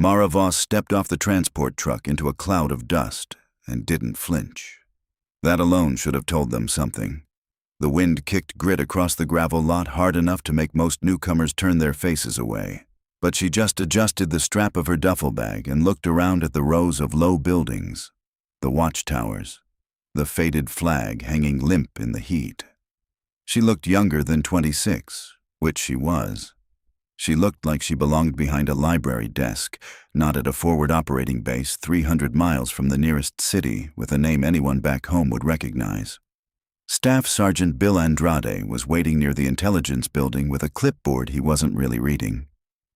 Mara Voss stepped off the transport truck into a cloud of dust and didn't flinch. That alone should have told them something. The wind kicked grit across the gravel lot hard enough to make most newcomers turn their faces away. But she just adjusted the strap of her duffel bag and looked around at the rows of low buildings, the watchtowers, the faded flag hanging limp in the heat. She looked younger than 26, which she was. She looked like she belonged behind a library desk, not at a forward operating base 300 miles from the nearest city with a name anyone back home would recognize. Staff Sergeant Bill Andrade was waiting near the intelligence building with a clipboard he wasn't really reading.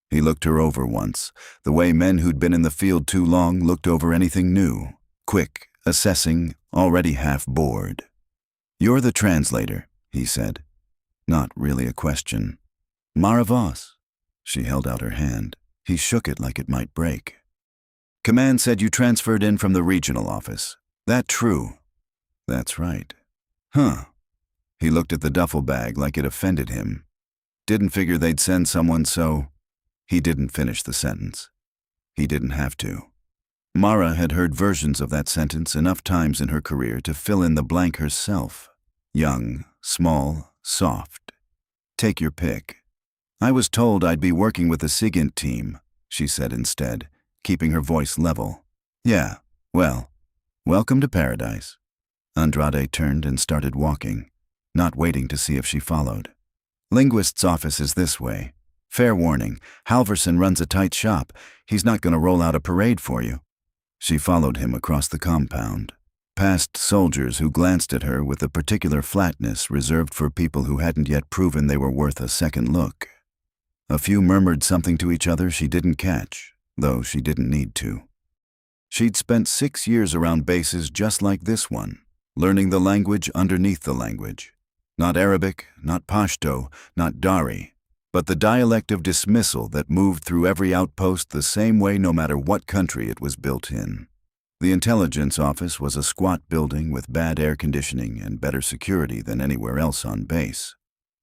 He looked her over once, the way men who'd been in the field too long looked over anything new, quick, assessing, already half bored. "You're the translator," he said. Not really a question. "Mara Voss." She held out her hand. He shook it like it might break. "Command said you transferred in from the regional office. That true?" "That's right." "Huh." He looked at the duffel bag like it offended him. "Didn't figure they'd send someone so—" He didn't finish the sentence. He didn't have to. Mara had heard versions of that sentence enough times in her career to fill in the blank herself. Young, small, soft. Take your pick. "I was told I'd be working with the SIGINT team," she said instead, keeping her voice level. "Yeah, well, welcome to paradise." Andrade turned and started walking, not waiting to see if she followed. "Linguist's office is this way. Fair warning, Halverson runs a tight shop. He's not going to roll out a parade for you." She followed him across the compound, past soldiers who glanced at her with a particular flatness reserved for people who hadn't yet proven they were worth a second look. A few murmured something to each other she didn't catch, though she didn't need to. She'd spent 6 years around bases just like this one, learning the language underneath the language. Not Arabic, not Pashto, not Dari, but the dialect of dismissal that moved through every outpost the same way no matter what country it was built in. The intelligence office was a squat building with bad air conditioning and better security than anywhere else on base.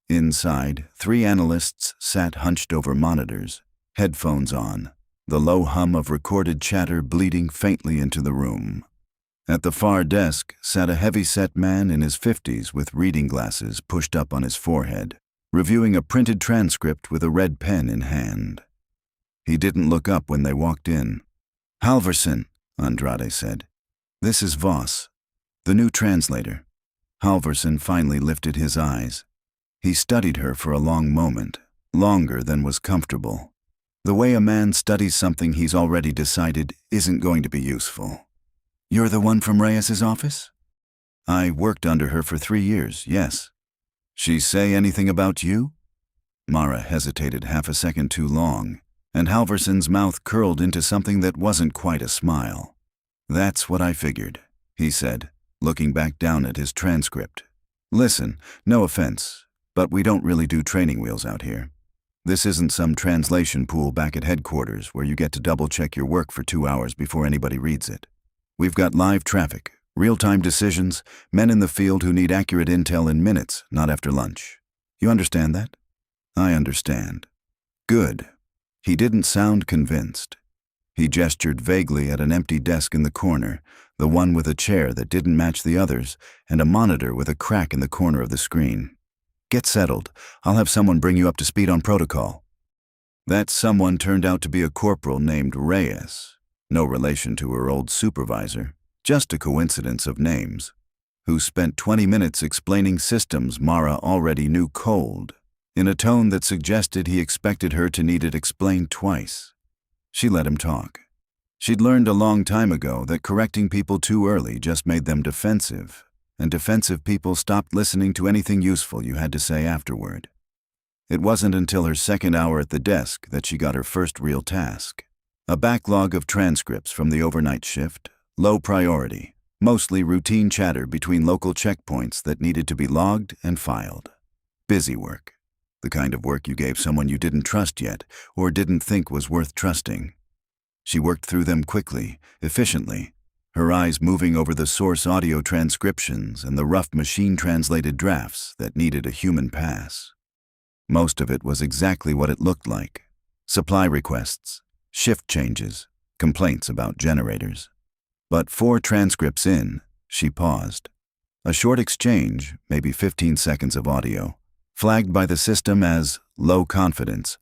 Inside, 3 analysts sat hunched over monitors, headphones on, the low hum of recorded chatter bleeding faintly into the room. At the far desk sat a heavy-set man in his 50s with reading glasses pushed up on his forehead, reviewing a printed transcript with a red pen in hand. He didn't look up when they walked in. "Halverson," Andrade said. "This is Voss, the new translator." Halverson finally lifted his eyes. He studied her for a long moment, longer than was comfortable. The way a man studies something he's already decided isn't going to be useful. "You're the one from Reyes's office?" "I worked under her for 3 years, yes." "She say anything about you?" Mara hesitated half a second too long, and Halverson's mouth curled into something that wasn't quite a smile. "That's what I figured," he said, looking back down at his transcript. "Listen, no offense, but we don't really do training wheels out here. This isn't some translation pool back at headquarters where you get to double-check your work for 2 hours before anybody reads it. We've got live traffic, real-time decisions, men in the field who need accurate intel in minutes, not after lunch. You understand that?" "I understand." "Good." He didn't sound convinced. He gestured vaguely at an empty desk in the corner, the one with a chair that didn't match the others, and a monitor with a crack in the corner of the screen. "Get settled. I'll have someone bring you up to speed on protocol." That someone turned out to be a corporal named Reyes, no relation to her old supervisor, just a coincidence of names, who spent 20 minutes explaining systems Mara already knew cold, in a tone that suggested he expected her to need it explained twice. She let him talk. She'd learned a long time ago that correcting people too early just made them defensive, and defensive people stopped listening to anything useful you had to say afterward. It wasn't until her second hour at the desk that she got her first real task. A backlog of transcripts from the overnight shift, low priority, mostly routine chatter between local checkpoints that needed to be logged and filed. Busy work. The kind of work you gave someone you didn't trust yet, or didn't think was worth trusting. She worked through them quickly, efficiently, her eyes moving over the source audio transcriptions and the rough machine-translated drafts that needed a human pass. Most of it was exactly what it looked like. Supply requests, shift changes, complaints about generators. But 4 transcripts in, she paused. A short exchange, maybe 15 seconds of audio, flagged by the system as low confidence,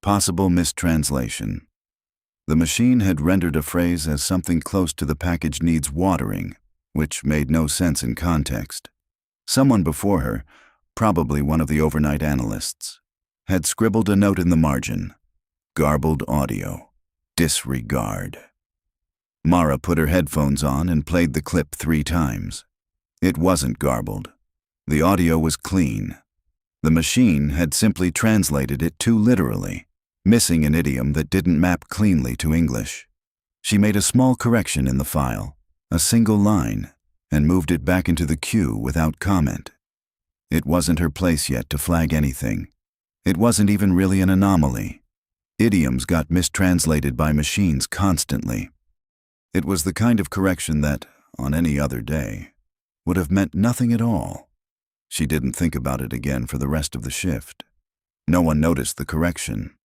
possible mistranslation. The machine had rendered a phrase as something close to "the package needs watering," which made no sense in context. Someone before her, probably one of the overnight analysts, had scribbled a note in the margin: garbled audio, disregard. Mara put her headphones on and played the clip 3 times. It wasn't garbled. The audio was clean. The machine had simply translated it too literally, missing an idiom that didn't map cleanly to English. She made a small correction in the file, a single line, and moved it back into the queue without comment. It wasn't her place yet to flag anything. It wasn't even really an anomaly. Idioms got mistranslated by machines constantly. It was the kind of correction that, on any other day, would have meant nothing at all. She didn't think about it again for the rest of the shift. No one noticed the correction.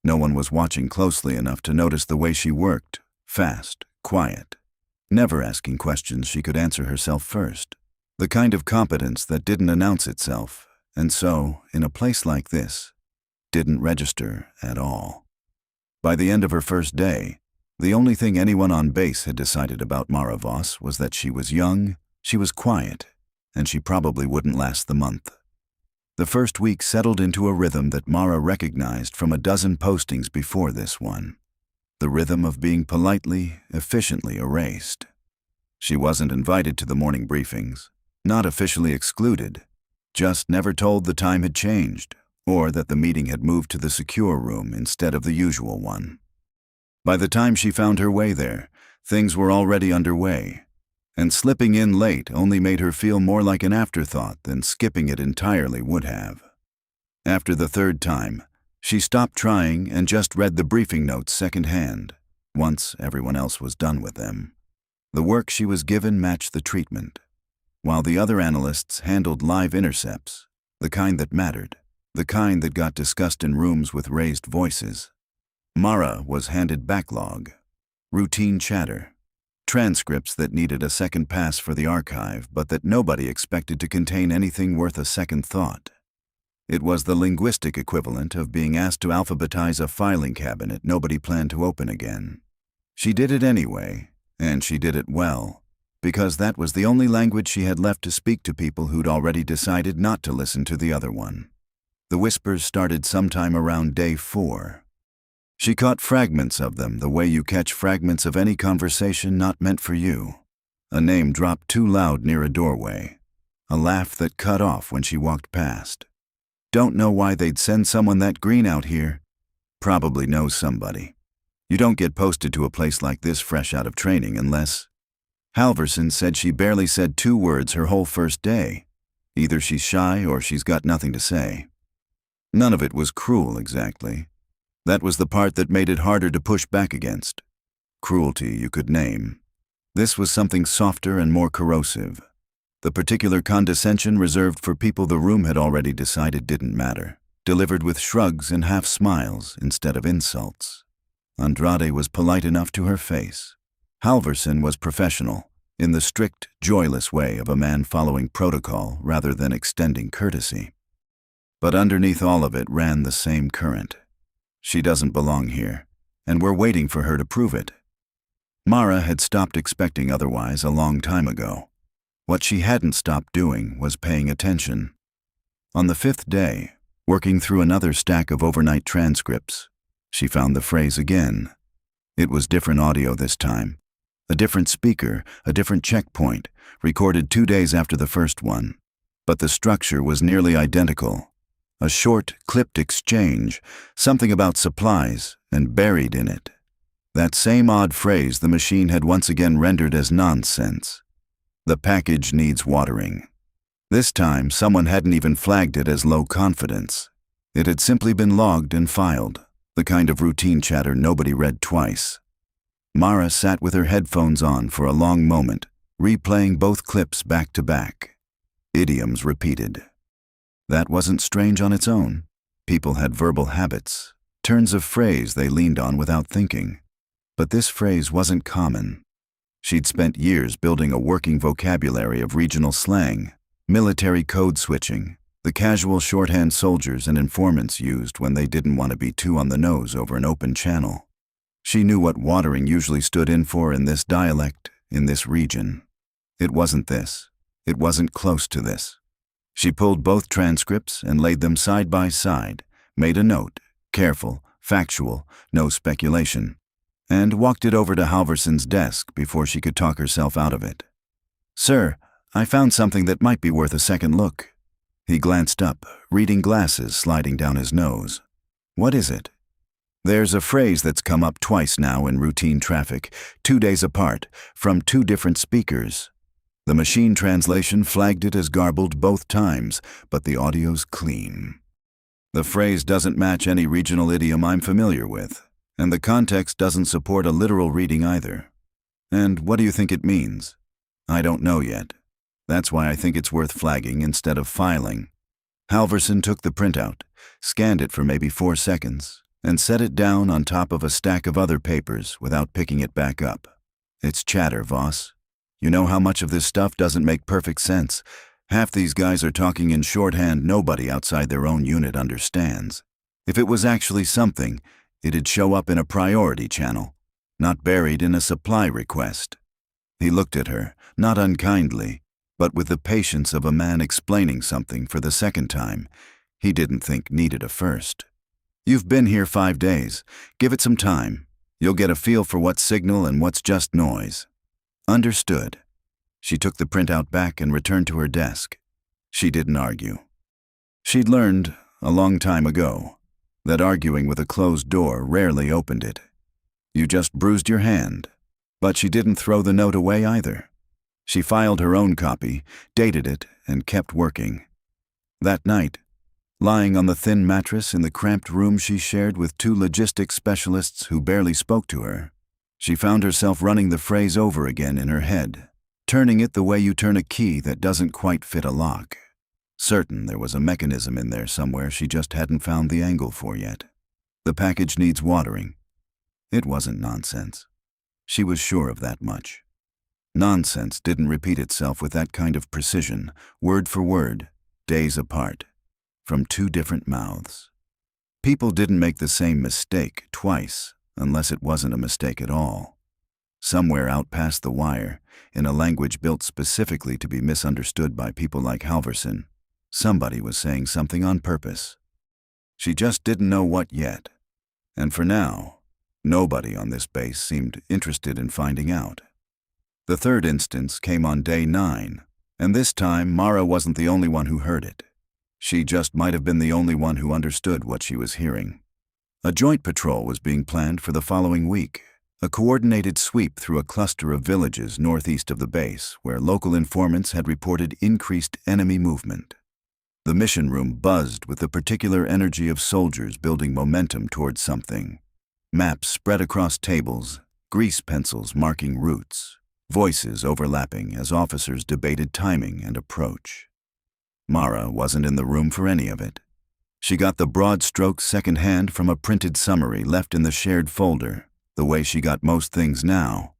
No one was watching closely enough to notice the way she worked, fast, quiet, never asking questions she could answer herself first. The kind of competence that didn't announce itself, and so, in a place like this, didn't register at all. By the end of her first day, the only thing anyone on base had decided about Mara Voss was that she was young, she was quiet, and she probably wouldn't last the month. The first week settled into a rhythm that Mara recognized from a dozen postings before this one. The rhythm of being politely, efficiently erased. She wasn't invited to the morning briefings, not officially excluded, just never told the time had changed, or that the meeting had moved to the secure room instead of the usual one. By the time she found her way there, things were already underway, and slipping in late only made her feel more like an afterthought than skipping it entirely would have. After the 3rd time, she stopped trying and just read the briefing notes secondhand, once everyone else was done with them. The work she was given matched the treatment, while the other analysts handled live intercepts, the kind that mattered, the kind that got discussed in rooms with raised voices. Mara was handed backlog, routine chatter, transcripts that needed a second pass for the archive but that nobody expected to contain anything worth a second thought. It was the linguistic equivalent of being asked to alphabetize a filing cabinet nobody planned to open again. She did it anyway, and she did it well, because that was the only language she had left to speak to people who'd already decided not to listen to the other one. The whispers started sometime around day 4. She caught fragments of them the way you catch fragments of any conversation not meant for you. A name dropped too loud near a doorway. A laugh that cut off when she walked past. Don't know why they'd send someone that green out here. Probably knows somebody. You don't get posted to a place like this fresh out of training unless... Halverson said she barely said 2 words her whole first day. Either she's shy or she's got nothing to say. None of it was cruel exactly. That was the part that made it harder to push back against. Cruelty you could name. This was something softer and more corrosive. The particular condescension reserved for people the room had already decided didn't matter, delivered with shrugs and half smiles instead of insults. Andrade was polite enough to her face. Halverson was professional, in the strict, joyless way of a man following protocol rather than extending courtesy. But underneath all of it ran the same current. She doesn't belong here, and we're waiting for her to prove it. Mara had stopped expecting otherwise a long time ago. What she hadn't stopped doing was paying attention. On the 5th day, working through another stack of overnight transcripts, she found the phrase again. It was different audio this time. A different speaker, a different checkpoint, recorded 2 days after the first one. But the structure was nearly identical. A short, clipped exchange, something about supplies, and buried in it. That same odd phrase the machine had once again rendered as nonsense. The package needs watering. This time, someone hadn't even flagged it as low confidence. It had simply been logged and filed, the kind of routine chatter nobody read twice. Mara sat with her headphones on for a long moment, replaying both clips back to back. Idioms repeated. That wasn't strange on its own. People had verbal habits, turns of phrase they leaned on without thinking. But this phrase wasn't common. She'd spent years building a working vocabulary of regional slang, military code switching, the casual shorthand soldiers and informants used when they didn't want to be too on the nose over an open channel. She knew what watering usually stood in for in this dialect, in this region. It wasn't this. It wasn't close to this. She pulled both transcripts and laid them side by side, made a note, careful, factual, no speculation, and walked it over to Halverson's desk before she could talk herself out of it. "Sir, I found something that might be worth a second look." He glanced up, reading glasses sliding down his nose. "What is it?" "There's a phrase that's come up twice now in routine traffic, 2 days apart, from 2 different speakers. The machine translation flagged it as garbled both times, but the audio's clean. The phrase doesn't match any regional idiom I'm familiar with, and the context doesn't support a literal reading either. And what do you think it means?" "I don't know yet. That's why I think it's worth flagging instead of filing." Halverson took the printout, scanned it for maybe 4 seconds, and set it down on top of a stack of other papers without picking it back up. "It's chatter, Voss. You know how much of this stuff doesn't make perfect sense. Half these guys are talking in shorthand nobody outside their own unit understands. If it was actually something, it'd show up in a priority channel, not buried in a supply request." He looked at her, not unkindly, but with the patience of a man explaining something for the second time he didn't think needed a first. "You've been here 5 days. Give it some time. You'll get a feel for what's signal and what's just noise." "Understood." She took the printout back and returned to her desk. She didn't argue. She'd learned, a long time ago, that arguing with a closed door rarely opened it. You just bruised your hand. But she didn't throw the note away either. She filed her own copy, dated it, and kept working. That night, lying on the thin mattress in the cramped room she shared with 2 logistics specialists who barely spoke to her, she found herself running the phrase over again in her head, turning it the way you turn a key that doesn't quite fit a lock. Certain there was a mechanism in there somewhere she just hadn't found the angle for yet. The package needs watering. It wasn't nonsense. She was sure of that much. Nonsense didn't repeat itself with that kind of precision, word for word, days apart, from 2 different mouths. People didn't make the same mistake twice, unless it wasn't a mistake at all. Somewhere out past the wire, in a language built specifically to be misunderstood by people like Halverson, somebody was saying something on purpose. She just didn't know what yet. And for now, nobody on this base seemed interested in finding out. The 3rd instance came on day 9, and this time Mara wasn't the only one who heard it. She just might have been the only one who understood what she was hearing. A joint patrol was being planned for the following week, a coordinated sweep through a cluster of villages northeast of the base where local informants had reported increased enemy movement. The mission room buzzed with the particular energy of soldiers building momentum towards something. Maps spread across tables, grease pencils marking routes, voices overlapping as officers debated timing and approach. Mara wasn't in the room for any of it. She got the broad strokes secondhand from a printed summary left in the shared folder, the way she got most things now.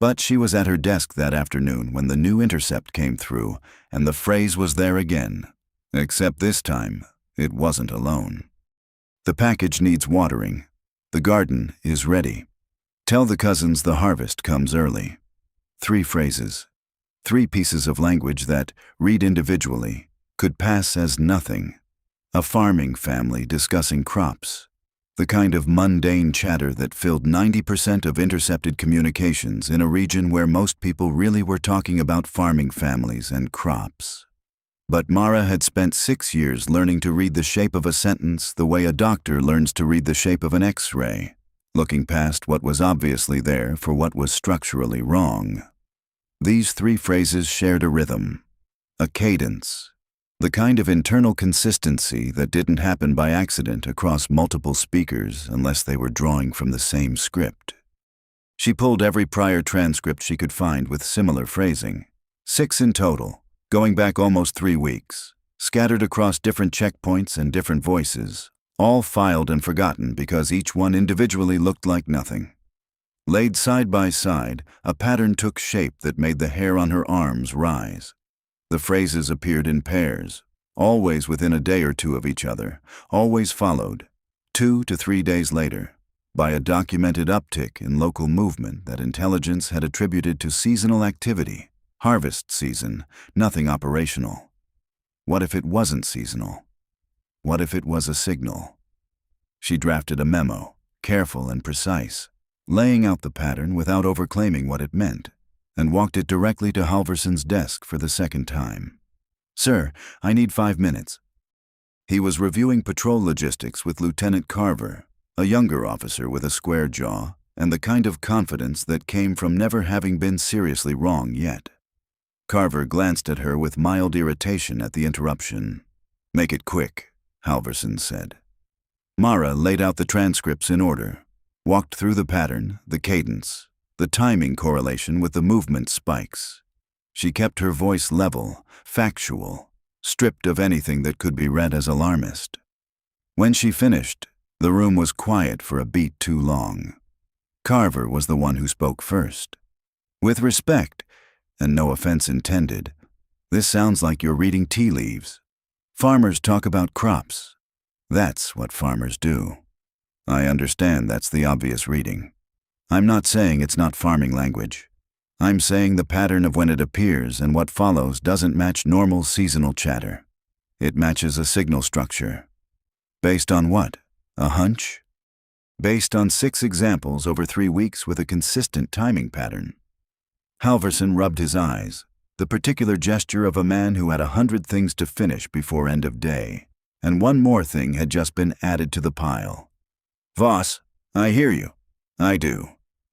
But she was at her desk that afternoon when the new intercept came through, and the phrase was there again. Except this time, it wasn't alone. "The package needs watering. The garden is ready. Tell the cousins the harvest comes early." 3 phrases. 3 pieces of language that, read individually, could pass as nothing. A farming family discussing crops. The kind of mundane chatter that filled 90% of intercepted communications in a region where most people really were talking about farming families and crops. But Mara had spent 6 years learning to read the shape of a sentence the way a doctor learns to read the shape of an X-ray, looking past what was obviously there for what was structurally wrong. These 3 phrases shared a rhythm, a cadence, the kind of internal consistency that didn't happen by accident across multiple speakers unless they were drawing from the same script. She pulled every prior transcript she could find with similar phrasing, 6 in total, going back almost 3 weeks, scattered across different checkpoints and different voices, all filed and forgotten because each one individually looked like nothing. Laid side by side, a pattern took shape that made the hair on her arms rise. The phrases appeared in pairs, always within a day or two of each other, always followed, 2 to 3 days later, by a documented uptick in local movement that intelligence had attributed to seasonal activity, harvest season, nothing operational. What if it wasn't seasonal? What if it was a signal? She drafted a memo, careful and precise, laying out the pattern without overclaiming what it meant, and walked it directly to Halverson's desk for the second time. "Sir, I need 5 minutes." He was reviewing patrol logistics with Lieutenant Carver, a younger officer with a square jaw and the kind of confidence that came from never having been seriously wrong yet. Carver glanced at her with mild irritation at the interruption. "Make it quick," Halverson said. Mara laid out the transcripts in order, walked through the pattern, the cadence, the timing correlation with the movement spikes. She kept her voice level, factual, stripped of anything that could be read as alarmist. When she finished, the room was quiet for a beat too long. Carver was the one who spoke first. "With respect, and no offense intended, this sounds like you're reading tea leaves. Farmers talk about crops. That's what farmers do. I understand that's the obvious reading. I'm not saying it's not farming language. I'm saying the pattern of when it appears and what follows doesn't match normal seasonal chatter. It matches a signal structure. Based on what? A hunch? Based on 6 examples over 3 weeks with a consistent timing pattern." Halverson rubbed his eyes, the particular gesture of a man who had 100 things to finish before end of day, and one more thing had just been added to the pile. "Voss, I hear you. I do.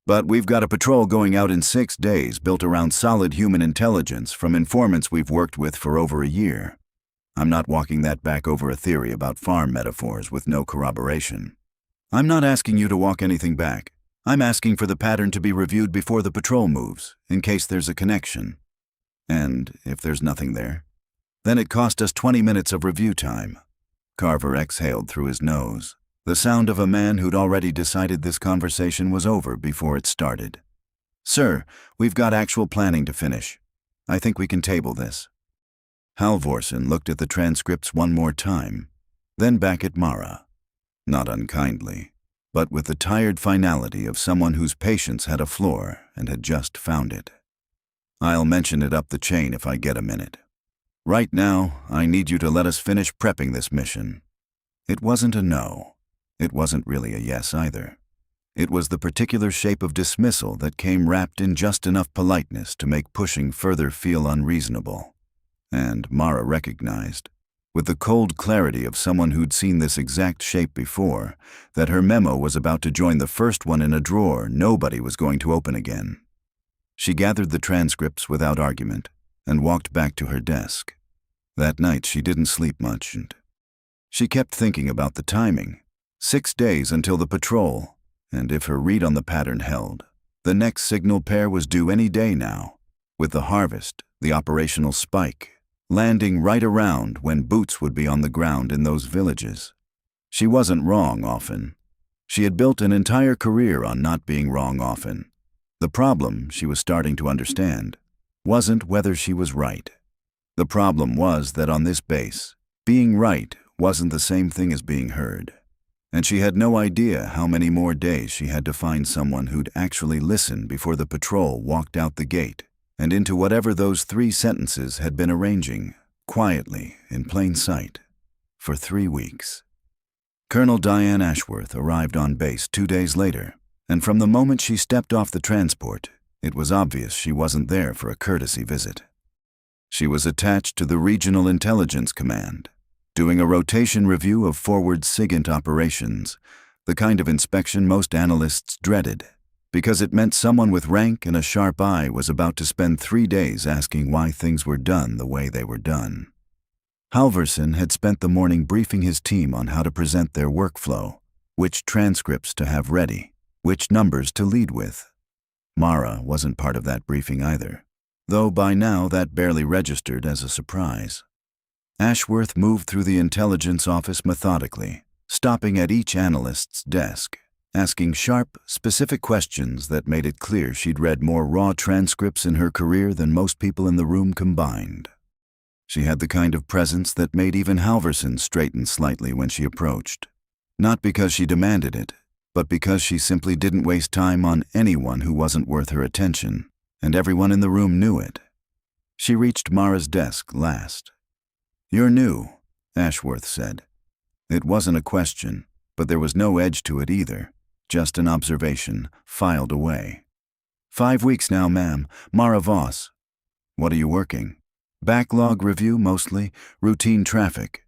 But we've got a patrol going out in 6 days built around solid human intelligence from informants we've worked with for over a year. I'm not walking that back over a theory about farm metaphors with no corroboration. I'm not asking you to walk anything back. I'm asking for the pattern to be reviewed before the patrol moves, in case there's a connection. And if there's nothing there, then it cost us 20 minutes of review time." Carver exhaled through his nose, the sound of a man who'd already decided this conversation was over before it started. "Sir, we've got actual planning to finish. I think we can table this." Halvorsen looked at the transcripts one more time, then back at Mara. Not unkindly, but with the tired finality of someone whose patience had a floor and had just found it. "I'll mention it up the chain if I get a minute. Right now, I need you to let us finish prepping this mission." It wasn't a no. It wasn't really a yes either. It was the particular shape of dismissal that came wrapped in just enough politeness to make pushing further feel unreasonable. And Mara recognized, with the cold clarity of someone who'd seen this exact shape before, that her memo was about to join the first one in a drawer nobody was going to open again. She gathered the transcripts without argument and walked back to her desk. That night she didn't sleep much, and she kept thinking about the timing. 6 days until the patrol, and if her read on the pattern held, the next signal pair was due any day now, with the harvest, the operational spike, landing right around when boots would be on the ground in those villages. She wasn't wrong often. She had built an entire career on not being wrong often. The problem, she was starting to understand, wasn't whether she was right. The problem was that on this base, being right wasn't the same thing as being heard. And she had no idea how many more days she had to find someone who'd actually listen before the patrol walked out the gate and into whatever those 3 sentences had been arranging, quietly, in plain sight, for 3 weeks. Colonel Diane Ashworth arrived on base 2 days later, and from the moment she stepped off the transport, it was obvious she wasn't there for a courtesy visit. She was attached to the Regional Intelligence Command, doing a rotation review of forward SIGINT operations, the kind of inspection most analysts dreaded, because it meant someone with rank and a sharp eye was about to spend 3 days asking why things were done the way they were done. Halverson had spent the morning briefing his team on how to present their workflow, which transcripts to have ready, which numbers to lead with. Mara wasn't part of that briefing either, though by now that barely registered as a surprise. Ashworth moved through the intelligence office methodically, stopping at each analyst's desk, asking sharp, specific questions that made it clear she'd read more raw transcripts in her career than most people in the room combined. She had the kind of presence that made even Halverson straighten slightly when she approached. Not because she demanded it, but because she simply didn't waste time on anyone who wasn't worth her attention, and everyone in the room knew it. She reached Mara's desk last. "You're new," Ashworth said. It wasn't a question, but there was no edge to it either, just an observation, filed away. 5 weeks now, ma'am. Mara Voss. What are you working? Backlog review mostly, routine traffic.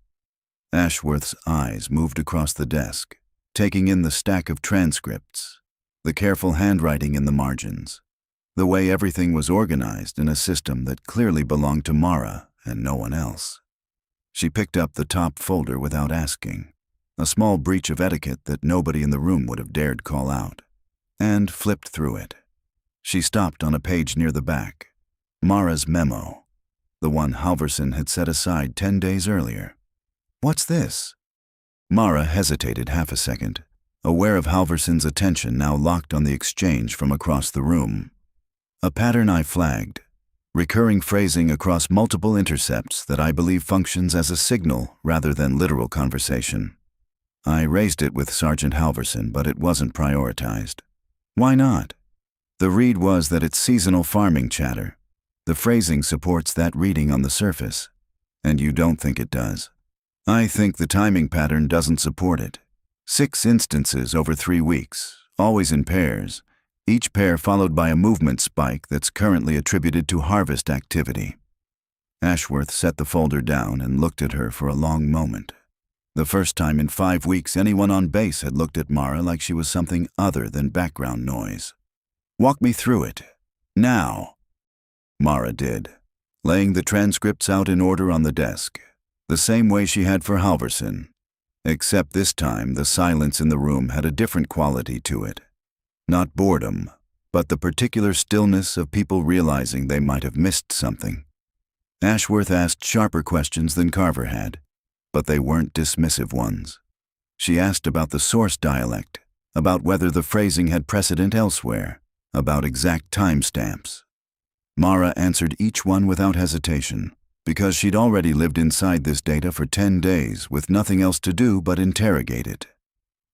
Ashworth's eyes moved across the desk, taking in the stack of transcripts, the careful handwriting in the margins, the way everything was organized in a system that clearly belonged to Mara and no one else. She picked up the top folder without asking, a small breach of etiquette that nobody in the room would have dared call out, and flipped through it. She stopped on a page near the back. Mara's memo, the one Halverson had set aside 10 days earlier. "What's this?" Mara hesitated half a second, aware of Halverson's attention now locked on the exchange from across the room. "A pattern I flagged. Recurring phrasing across multiple intercepts that I believe functions as a signal rather than literal conversation. I raised it with Sergeant Halverson, but it wasn't prioritized." "Why not?" "The read was that it's seasonal farming chatter. The phrasing supports that reading on the surface, and you don't think it does. I think the timing pattern doesn't support it. 6 instances over 3 weeks, always in pairs, each pair followed by a movement spike that's currently attributed to harvest activity." Ashworth set the folder down and looked at her for a long moment. The first time in 5 weeks anyone on base had looked at Mara like she was something other than background noise. "Walk me through it. Now." Mara did, laying the transcripts out in order on the desk, the same way she had for Halverson, except this time the silence in the room had a different quality to it. Not boredom, but the particular stillness of people realizing they might have missed something. Ashworth asked sharper questions than Carver had, but they weren't dismissive ones. She asked about the source dialect, about whether the phrasing had precedent elsewhere, about exact timestamps. Mara answered each one without hesitation, because she'd already lived inside this data for 10 days with nothing else to do but interrogate it.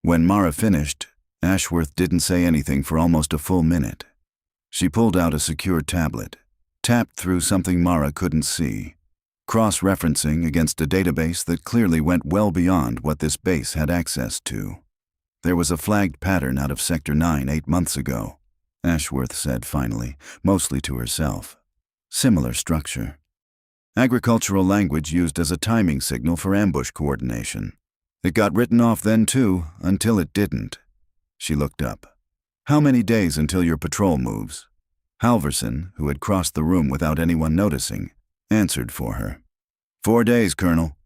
When Mara finished, Ashworth didn't say anything for almost a full minute. She pulled out a secure tablet, tapped through something Mara couldn't see, cross-referencing against a database that clearly went well beyond what this base had access to. There was a flagged pattern out of Sector 9 8 months ago, Ashworth said finally, mostly to herself. Similar structure. Agricultural language used as a timing signal for ambush coordination. It got written off then too, until it didn't. She looked up. "How many days until your patrol moves?" Halverson, who had crossed the room without anyone noticing, answered for her. 4 days, Colonel.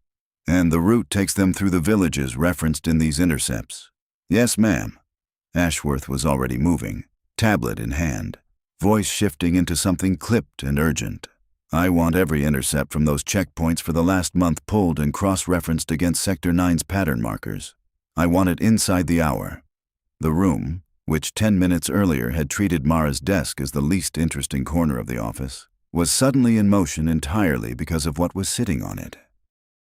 And the route takes them through the villages referenced in these intercepts. "Yes, ma'am." Ashworth was already moving, tablet in hand, voice shifting into something clipped and urgent. "I want every intercept from those checkpoints for the last month pulled and cross-referenced against Sector 9's pattern markers. I want it inside the hour." The room, which 10 minutes earlier had treated Mara's desk as the least interesting corner of the office, was suddenly in motion entirely because of what was sitting on it.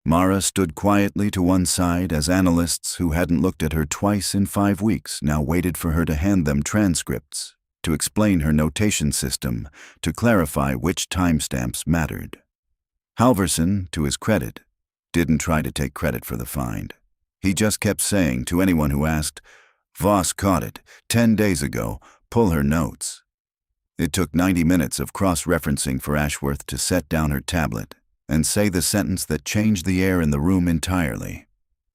Mara stood quietly to one side as analysts who hadn't looked at her twice in 5 weeks now waited for her to hand them transcripts, to explain her notation system, to clarify which timestamps mattered. Halverson, to his credit, didn't try to take credit for the find. He just kept saying to anyone who asked, "Voss caught it 10 days ago, pull her notes." It took 90 minutes of cross-referencing for Ashworth to set down her tablet and say the sentence that changed the air in the room entirely.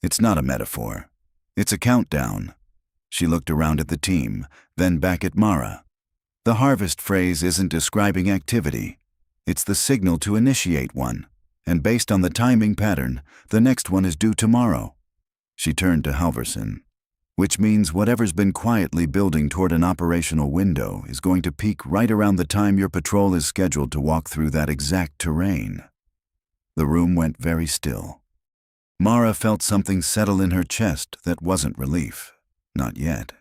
"It's not a metaphor. It's a countdown." She looked around at the team, then back at Mara. "The harvest phrase isn't describing activity. It's the signal to initiate one, and based on the timing pattern, the next one is due tomorrow." She turned to Halverson. "Which means whatever's been quietly building toward an operational window is going to peak right around the time your patrol is scheduled to walk through that exact terrain." The room went very still. Mara felt something settle in her chest that wasn't relief. Not yet.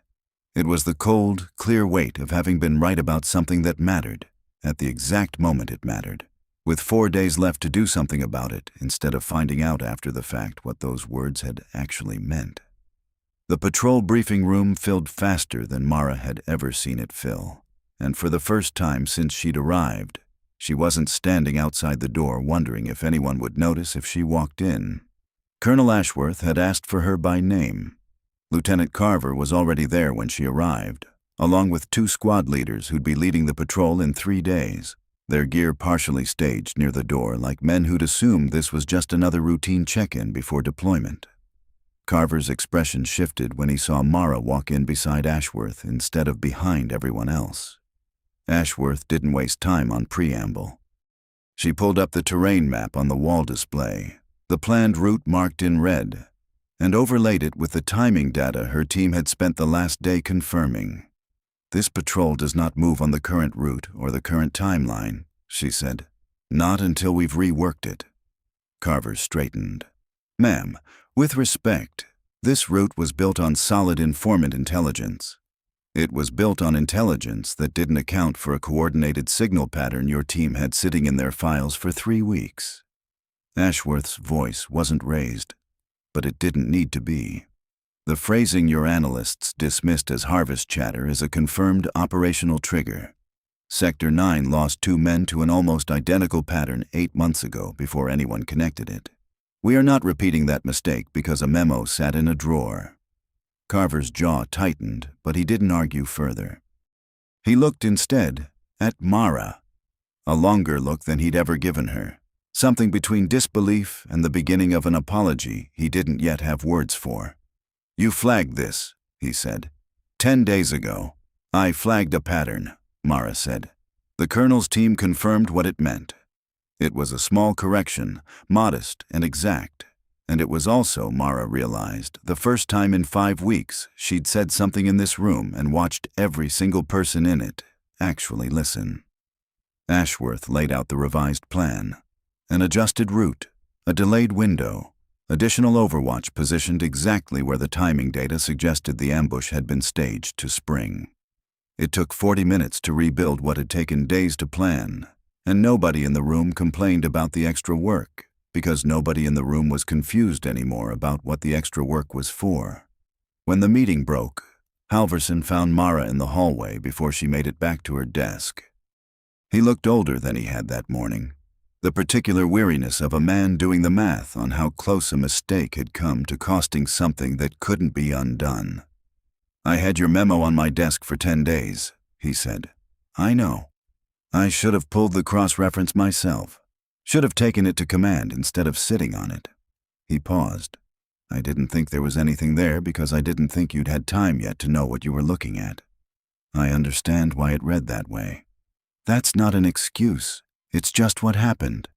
It was the cold, clear weight of having been right about something that mattered, at the exact moment it mattered, with 4 days left to do something about it instead of finding out after the fact what those words had actually meant. The patrol briefing room filled faster than Mara had ever seen it fill, and for the first time since she'd arrived, she wasn't standing outside the door wondering if anyone would notice if she walked in. Colonel Ashworth had asked for her by name. Lieutenant Carver was already there when she arrived, along with 2 squad leaders who'd be leading the patrol in 3 days, their gear partially staged near the door like men who'd assumed this was just another routine check-in before deployment. Carver's expression shifted when he saw Mara walk in beside Ashworth instead of behind everyone else. Ashworth didn't waste time on preamble. She pulled up the terrain map on the wall display, the planned route marked in red, and overlaid it with the timing data her team had spent the last day confirming. "This patrol does not move on the current route or the current timeline," she said. "Not until we've reworked it." Carver straightened. "Ma'am, with respect, this route was built on solid informant intelligence. It was built on intelligence that didn't account for a coordinated signal pattern your team had sitting in their files for 3 weeks." Ashworth's voice wasn't raised, but it didn't need to be. "The phrasing your analysts dismissed as harvest chatter is a confirmed operational trigger. Sector 9 lost 2 men to an almost identical pattern 8 months ago before anyone connected it. We are not repeating that mistake because a memo sat in a drawer." Carver's jaw tightened, but he didn't argue further. He looked instead at Mara, a longer look than he'd ever given her, something between disbelief and the beginning of an apology he didn't yet have words for. "You flagged this," he said. 10 days ago, I flagged a pattern," Mara said. "The colonel's team confirmed what it meant. It was a small correction, modest and exact, and it was also, Mara realized, the first time in 5 weeks she'd said something in this room and watched every single person in it actually listen." Ashworth laid out the revised plan. An adjusted route, a delayed window, additional overwatch positioned exactly where the timing data suggested the ambush had been staged to spring. It took 40 minutes to rebuild what had taken days to plan, and nobody in the room complained about the extra work, because nobody in the room was confused anymore about what the extra work was for. When the meeting broke, Halverson found Mara in the hallway before she made it back to her desk. He looked older than he had that morning, the particular weariness of a man doing the math on how close a mistake had come to costing something that couldn't be undone. "I had your memo on my desk for 10 days, he said. "I know. I should have pulled the cross-reference myself. Should have taken it to command instead of sitting on it." He paused. "I didn't think there was anything there because I didn't think you'd had time yet to know what you were looking at. I understand why it read that way. That's not an excuse. It's just what happened."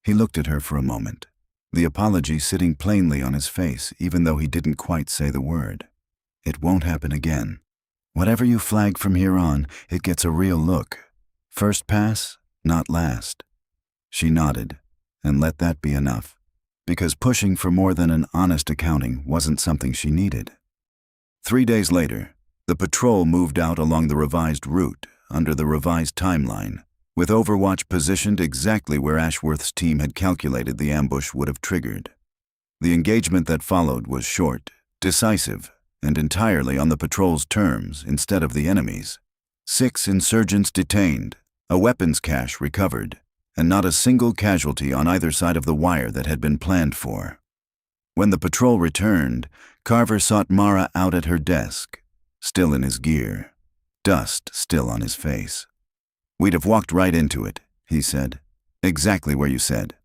He looked at her for a moment, the apology sitting plainly on his face even though he didn't quite say the word. "It won't happen again. Whatever you flag from here on, it gets a real look. First pass, not last." She nodded, and let that be enough, because pushing for more than an honest accounting wasn't something she needed. 3 days later, the patrol moved out along the revised route under the revised timeline, with Overwatch positioned exactly where Ashworth's team had calculated the ambush would have triggered. The engagement that followed was short, decisive, and entirely on the patrol's terms instead of the enemy's. 6 insurgents detained, a weapons cache recovered, and not a single casualty on either side of the wire that had been planned for. When the patrol returned, Carver sought Mara out at her desk, still in his gear, dust still on his face. "We'd have walked right into it," he said. "Exactly where you said.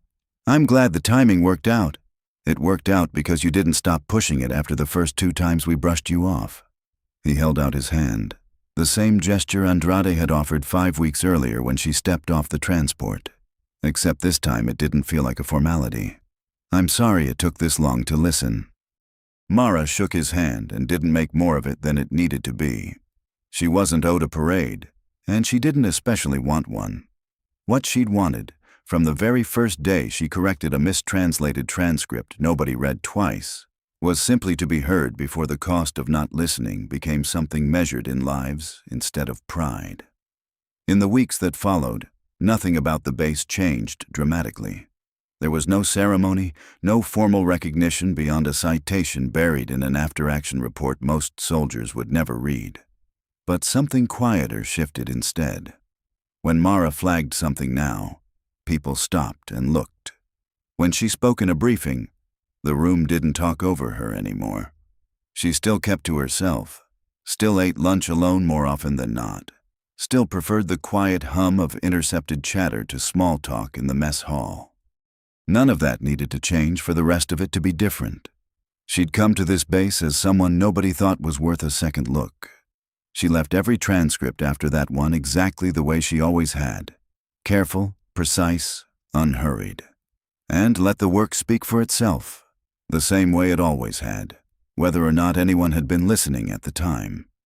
I'm glad the timing worked out. It worked out because you didn't stop pushing it after the first 2 times we brushed you off." He held out his hand, the same gesture Andrade had offered 5 weeks earlier when she stepped off the transport. Except this time it didn't feel like a formality. "I'm sorry it took this long to listen." Mara shook his hand and didn't make more of it than it needed to be. She wasn't owed a parade, and she didn't especially want one. What she'd wanted, From the very first day she corrected a mistranslated transcript nobody read twice, was simply to be heard before the cost of not listening became something measured in lives instead of pride. In the weeks that followed, nothing about the base changed dramatically. There was no ceremony, no formal recognition beyond a citation buried in an after-action report most soldiers would never read. But something quieter shifted instead. When Mara flagged something now, people stopped and looked. When she spoke in a briefing, the room didn't talk over her anymore. She still kept to herself, still ate lunch alone more often than not, still preferred the quiet hum of intercepted chatter to small talk in the mess hall. None of that needed to change for the rest of it to be different. She'd come to this base as someone nobody thought was worth a second look. She left every transcript after that one exactly the way she always had, careful, precise, unhurried. And let the work speak for itself, the same way it always had, whether or not anyone had been listening at the time.